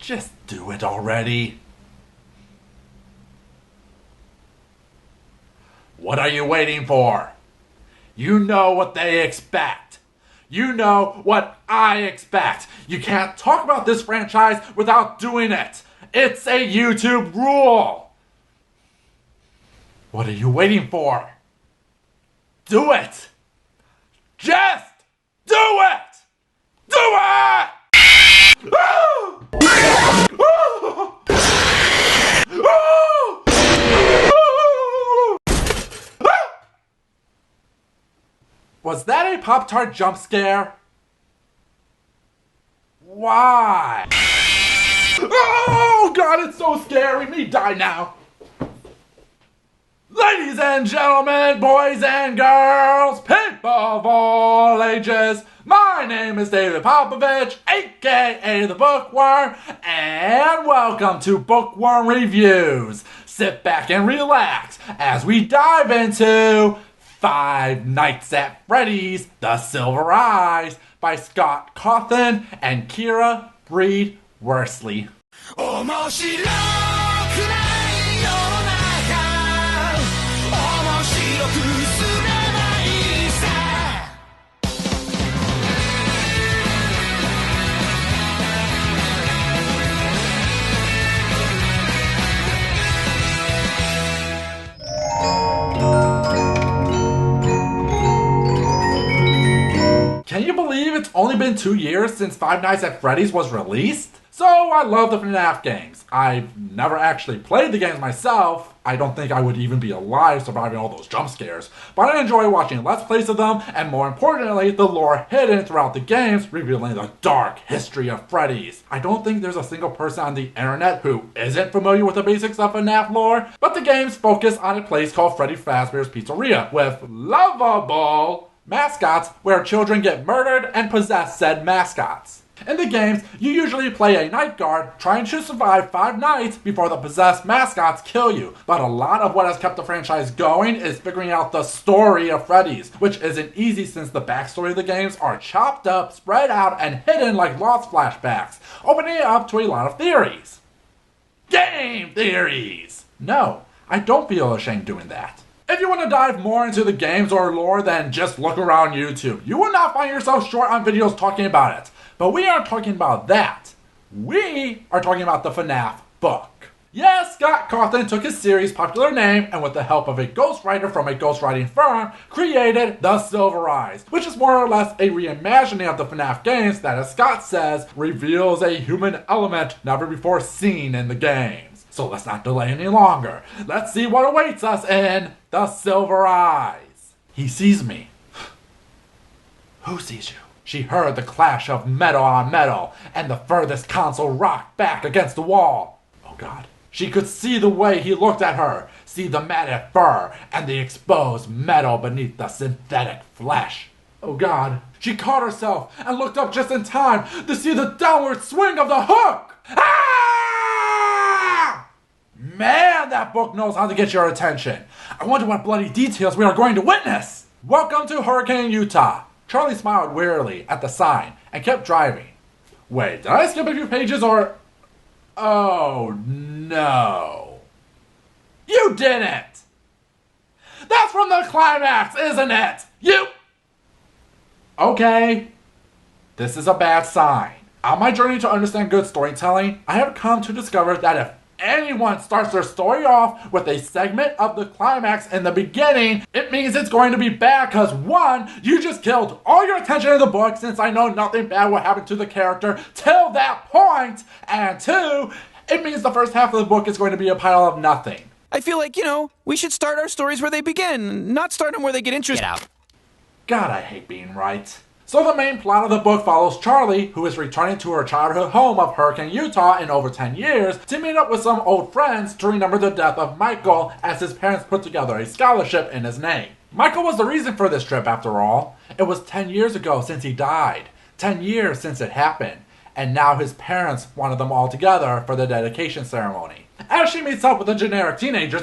Just do it already. What are you waiting for? You know what they expect. You know what I expect. You can't talk about this franchise without doing it. It's a YouTube rule. What are you waiting for? Do it. Just do it. Do it! Was that a Pop-Tart jump scare? Why? Oh God, it's so scary. Me die now. Ladies and gentlemen, boys and girls, people of all ages, my name is David Popovich, aka the Bookworm, and welcome to Bookworm Reviews. Sit back and relax as we dive into Five Nights at Freddy's The Silver Eyes by Scott Cawthon and Kira Breed Worsley. Can you believe it's only been 2 years since Five Nights at Freddy's was released? So I love the FNAF games. I've never actually played the games myself. I don't think I would even be alive surviving all those jump scares. But I enjoy watching Let's Plays of them, and more importantly, the lore hidden throughout the games, revealing the dark history of Freddy's. I don't think there's a single person on the internet who isn't familiar with the basics of FNAF lore, but the games focus on a place called Freddy Fazbear's Pizzeria, with lovable mascots where children get murdered and possess said mascots. In the games, you usually play a night guard trying to survive 5 nights before the possessed mascots kill you. But a lot of what has kept the franchise going is figuring out the story of Freddy's, which isn't easy since the backstory of the games are chopped up, spread out, and hidden like lost flashbacks, opening it up to a lot of theories. Game theories! No, I don't feel ashamed doing that. If you want to dive more into the games or lore, then just look around YouTube. You will not find yourself short on videos talking about it. But we aren't talking about that. We are talking about the FNAF book. Yes, Scott Cawthon took his series' popular name and with the help of a ghostwriter from a ghostwriting firm, created The Silver Eyes, which is more or less a reimagining of the FNAF games that, as Scott says, reveals a human element never before seen in the games. So let's not delay any longer. Let's see what awaits us in The Silver Eyes. He sees me. Who sees you? She heard the clash of metal on metal, and the furthest console rocked back against the wall. Oh God. She could see the way he looked at her, see the matted fur, and the exposed metal beneath the synthetic flesh. Oh God. She caught herself and looked up just in time to see the downward swing of the hook. Ah! Man, that book knows how to get your attention. I wonder what bloody details we are going to witness. Welcome to Hurricane, Utah. Charlie smiled wearily at the sign and kept driving. Wait, did I skip a few pages or... Oh, no. You didn't! That's from the climax, isn't it? You... Okay. This is a bad sign. On my journey to understand good storytelling, I have come to discover that if anyone starts their story off with a segment of the climax in the beginning, it means it's going to be bad because 1, you just killed all your attention in the book since I know nothing bad will happen to the character till that point, and 2, it means the first half of the book is going to be a pile of nothing. I feel like, we should start our stories where they begin, not start them where they get interested. Get out. God, I hate being right. So the main plot of the book follows Charlie, who is returning to her childhood home of Hurricane, Utah in over 10 years to meet up with some old friends to remember the death of Michael as his parents put together a scholarship in his name. Michael was the reason for this trip after all. It was 10 years ago since he died, 10 years since it happened, and now his parents wanted them all together for the dedication ceremony. As she meets up with the generic teenagers,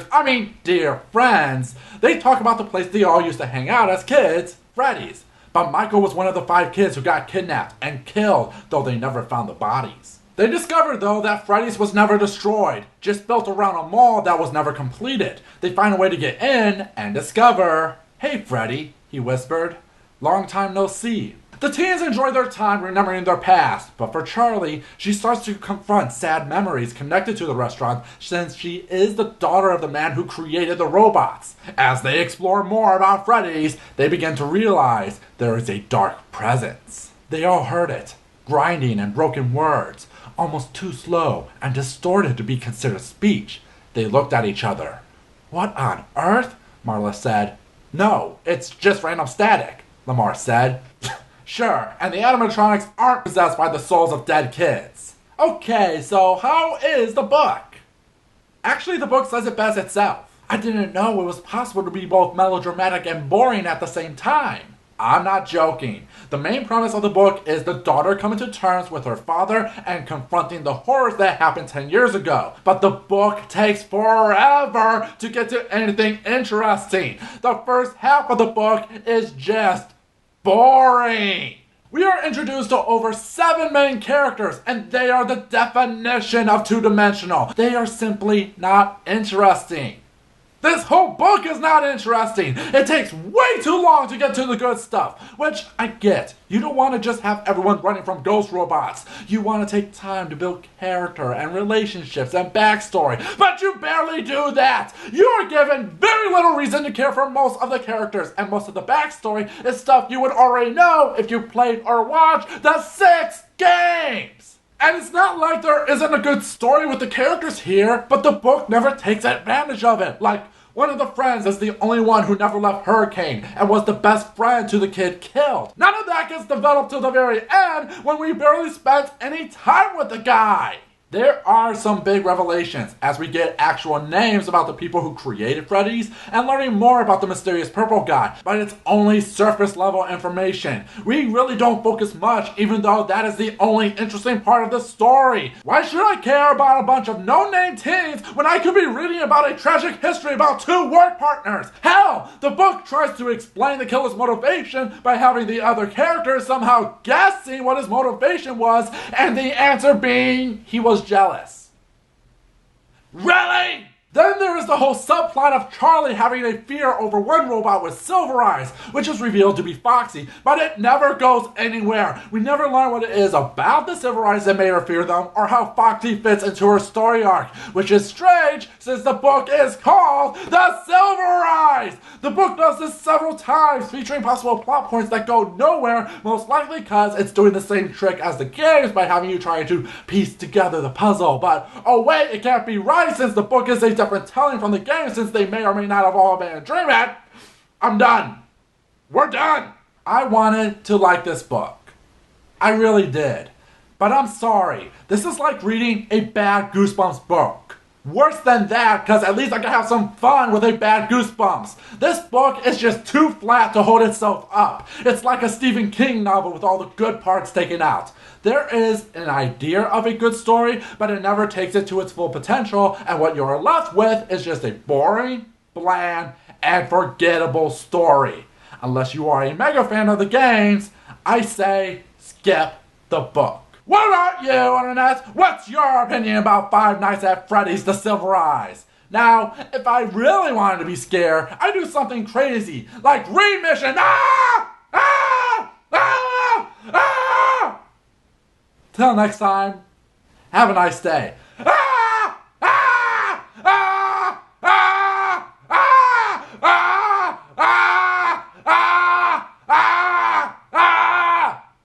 dear friends, they talk about the place they all used to hang out as kids, Freddy's. But Michael was one of the 5 kids who got kidnapped and killed, though they never found the bodies. They discovered, though, that Freddy's was never destroyed, just built around a mall that was never completed. They find a way to get in and discover... "Hey, Freddy," he whispered. "Long time no see." The teens enjoy their time remembering their past, but for Charlie, she starts to confront sad memories connected to the restaurant since she is the daughter of the man who created the robots. As they explore more about Freddy's, they begin to realize there is a dark presence. They all heard it, grinding and broken words, almost too slow and distorted to be considered speech. They looked at each other. "What on earth?" Marla said. "No, it's just random static," Lamar said. "Sure, and the animatronics aren't possessed by the souls of dead kids." "Okay, so how is the book?" Actually, the book says it best itself. "I didn't know it was possible to be both melodramatic and boring at the same time." I'm not joking. The main premise of the book is the daughter coming to terms with her father and confronting the horrors that happened 10 years ago. But the book takes forever to get to anything interesting. The first half of the book is just boring. We are introduced to over 7 main characters, and they are the definition of two-dimensional. They are simply not interesting. This whole book is not interesting. It takes way too long to get to the good stuff, which I get. You don't want to just have everyone running from ghost robots. You want to take time to build character and relationships and backstory, but you barely do that. You are given very little reason to care for most of the characters, and most of the backstory is stuff you would already know if you played or watched the 6 games. And it's not like there isn't a good story with the characters here, but the book never takes advantage of it. Like, one of the friends is the only one who never left Hurricane and was the best friend to the kid killed. None of that gets developed till the very end when we barely spent any time with the guy. There are some big revelations as we get actual names about the people who created Freddy's and learning more about the mysterious purple guy, but it's only surface level information. We really don't focus much, even though that is the only interesting part of the story. Why should I care about a bunch of no-name teens when I could be reading about a tragic history about 2 work partners? Hell, the book tries to explain the killer's motivation by having the other characters somehow guessing what his motivation was, and the answer being he was jealous. Really? Then there is the whole subplot of Charlie having a fear over one robot with silver eyes, which is revealed to be Foxy, but it never goes anywhere. We never learn what it is about the silver eyes that made her fear them, or how Foxy fits into her story arc, which is strange since the book is called The Silver Eyes. The book does this several times, featuring possible plot points that go nowhere, most likely because it's doing the same trick as the games by having you try to piece together the puzzle. But, oh wait, it can't be right since the book is a different telling from the game since they may or may not have all been a dream at. I'm done. We're done. I wanted to like this book. I really did. But I'm sorry. This is like reading a bad Goosebumps book. Worse than that, because at least I can have some fun with a bad Goosebumps. This book is just too flat to hold itself up. It's like a Stephen King novel with all the good parts taken out. There is an idea of a good story, but it never takes it to its full potential, and what you're left with is just a boring, bland, and forgettable story. Unless you are a mega fan of the games, I say skip the book. What about you, Internet? What's your opinion about Five Nights at Freddy's The Silver Eyes? Now, if I really wanted to be scared, I'd do something crazy, like Read Mission. Ah! Ah! Ah! Ah! Till next time, have a nice day. Ah!